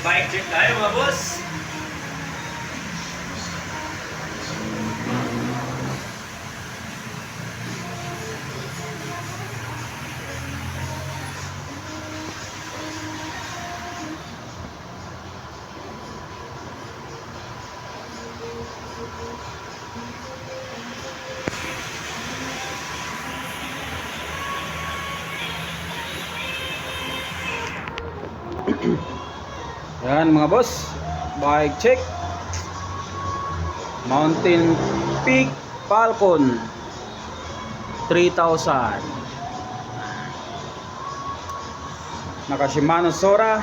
Bike check tayo mga boss. Yan mga boss, bike check. Mountain Peak Falcon 3000. Naka Shimano Sora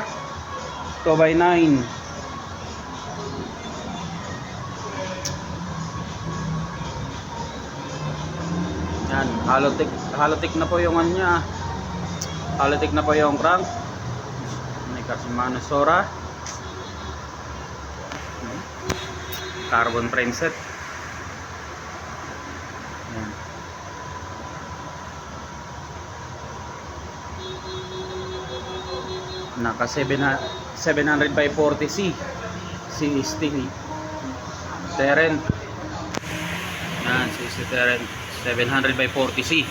2x9. Yan, halotik na po yung ano niya. Halotik na po yung crank. Naka Shimano Sora. Carbon frame set. Yan. Naka 700 by 40C steel Terrent. Yan, CST Terrent 700 by 40C.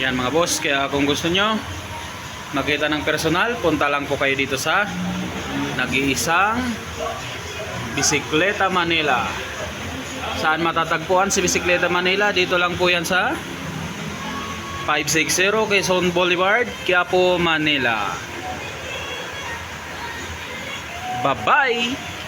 Yan mga boss, kaya kung gusto nyo makita ng personal, punta lang po kayo dito sa Nag-iisang Bisikleta Manila. Saan matatagpuan si Bisikleta Manila? Dito lang po yan sa 560 Quezon Boulevard, Quiapo, Manila. Bye-bye!